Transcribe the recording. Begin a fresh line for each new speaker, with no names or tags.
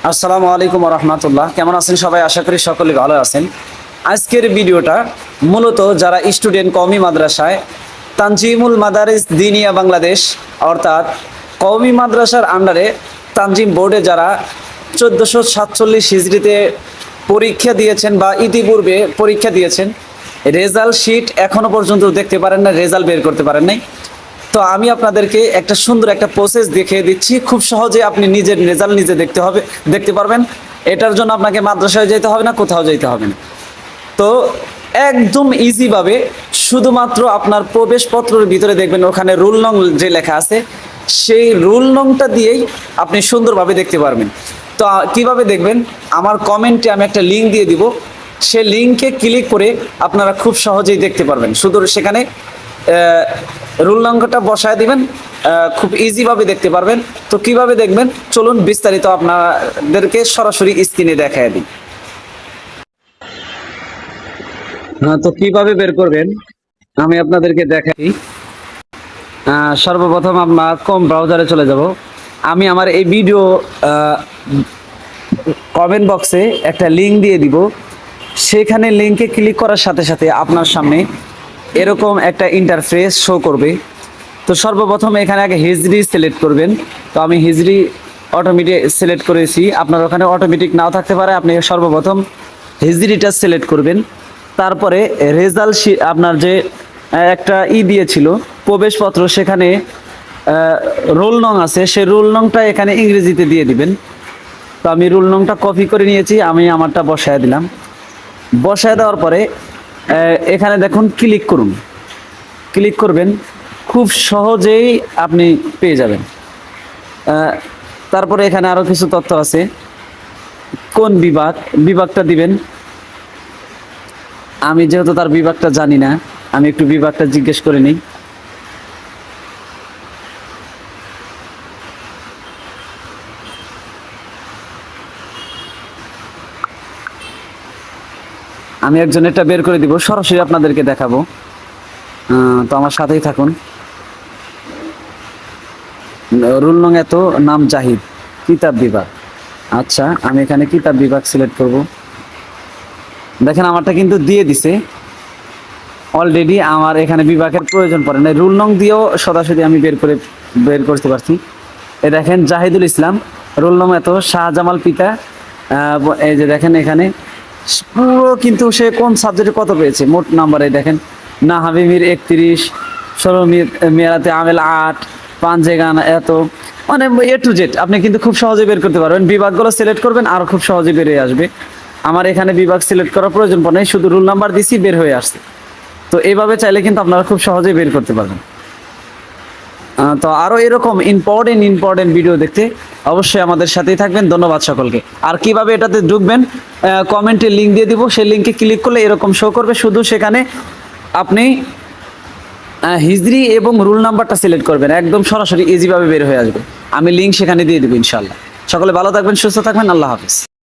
আসসালামু আলাইকুম রহমতুল্লাহ। কেমন আছেন সবাই? আশা করি সকলে ভালো আছেন। আজকের ভিডিওটা মূলত যারা স্টুডেন্ট কওমি মাদ্রাসায় তানজিমুল মাদারিস দিনিয়া বাংলাদেশ অর্থাৎ কওমি মাদ্রাসার আন্ডারে তানজিম বোর্ডে যারা 1447 হিজরিতে পরীক্ষা দিয়েছেন বা ইতিপূর্বে পরীক্ষা দিয়েছেন, রেজাল্ট শিট এখনো পর্যন্ত দেখতে পারেন না, রেজাল্ট বের করতে পারেন নাই। তো আমি আপনাদেরকে একটা সুন্দর একটা প্রসেস দেখিয়ে দিচ্ছি। খুব সহজে আপনি নিজের রেজাল্ট নিজে দেখতে পারবেন। এটার জন্য আপনাকে মাদ্রাসায় যেতে হবে না, কোথাও যেতে হবে না। তো একদম ইজিভাবে শুধুমাত্র আপনার প্রবেশপত্রের ভিতরে দেখবেন ওখানে রুল নং যে লেখা আছে, সেই রুল নংটা দিয়েই আপনি সুন্দরভাবে দেখতে পারবেন। তো কিভাবে দেখবেন? আমার কমেন্টে আমি একটা লিঙ্ক দিয়ে দিব, সে লিঙ্কে ক্লিক করে আপনারা খুব সহজেই দেখতে পারবেন। শুধু সেখানে রুল নম্বরটা বসায় দিবেন, খুব ইজিভাবে দেখতে পারবেন। তো কিভাবে দেখবেন চলুন বিস্তারিত আপনাদেরকে সরাসরি স্ক্রিনে দেখায় দিই। হ্যাঁ, তো কিভাবে বের করবেন আমি আপনাদেরকে দেখাই। সর্বপ্রথম আমরা কম ব্রাউজারে চলে যাব। আমি আমার এই ভিডিও কমেন্ট বক্সে একটা লিঙ্ক দিয়ে দিব, সেখানে লিঙ্কে ক্লিক করার সাথে সাথে আপনার সামনে এরকম একটা ইন্টারফেস শো করবে। তো সর্বপ্রথম এখানে আগে হিজরি সিলেক্ট করবেন। তো আমি হিজরি অটোমেটিক সিলেক্ট করেছি, আপনার ওখানে অটোমেটিক নাও থাকতে পারে। আপনি সর্বপ্রথম হিজরিটা সিলেক্ট করবেন, তারপরে রেজাল্ট আপনার যে একটা দিয়েছিল প্রবেশপত্র, সেখানে রোল নং আছে, সেই রোল নংটা এখানে ইংরেজিতে দিয়ে দিবেন। তো আমি রোল নংটা কপি করে নিয়েছি, আমি আমারটা বসায় দিলাম। বসায় দেওয়ার পরে এখানে দেখুন ক্লিক করুন, ক্লিক করবেন, খুব সহজেই আপনি পেয়ে যাবেন। তারপরে এখানে আরও কিছু তথ্য আছে, কোন বিভাগটা দিবেন। আমি যেহেতু তার বিভাগটা জানি না, আমি একটু বিভাগটা জিজ্ঞেস করে নিই। আমি একজনেরটা বের করে দিব, সরাসরি আপনাদেরকে দেখাবো। তো আমার সাথেই থাকুন। রুল নং এত, নাম জাহিদ, কিতাব বিভাগ। আচ্ছা, আমি এখানে কিতাব বিভাগ সিলেক্ট করব। দেখেন আমারটা কিন্তু দিয়ে দিছে অলরেডি, আমার এখানে বিভাগের প্রয়োজন পড়ে না। রুল নং দিয়েও সরাসরি আমি বের করতে পারছি। এ দেখেন জাহিদুল ইসলাম, রোল নং এত, শাহজামাল পিতা। এই যে দেখেন এখানে পুরো কিন্তু সে কোন সাবজেক্টে কত পেয়েছে মোট নাম্বারে দেখেন। না হাবিমির 31, 16 মেয়ারাতে আমেল 8, পাঞ্জে গানা এত, মানে এ টু জেড আপনি কিন্তু খুব সহজে বের করতে পারবেন। বিভাগগুলো সিলেক্ট করবেন আর খুব সহজে বেরিয়ে আসবে। আমার এখানে বিভাগ সিলেক্ট করার প্রয়োজন পড়ে নাই, শুধু রুল নাম্বার দিছি, বের হয়ে আসছে। তো এইভাবে চাইলে কিন্তু আপনারা খুব সহজেই বের করতে পারবেন। তো আরও এরকম ইম্পর্টেন্ট ভিডিও দেখতে অবশ্যই আমাদের সাথেই থাকবেন। ধন্যবাদ সকলকে। আর কিভাবে এটাতে ঢুকবেন, কমেন্টে লিঙ্ক দিয়ে দিব, সেই লিঙ্কে ক্লিক করলে এরকম শো করবে। শুধু সেখানে আপনি হিজরি এবং রুল নাম্বারটা সিলেক্ট করবেন, একদম সরাসরি ইজিভাবে বের হয়ে আসবে। আমি লিঙ্ক সেখানে দিয়ে দেবো ইনশাল্লাহ। সকলে ভালো থাকবেন, সুস্থ থাকবেন। আল্লাহ হাফিজ।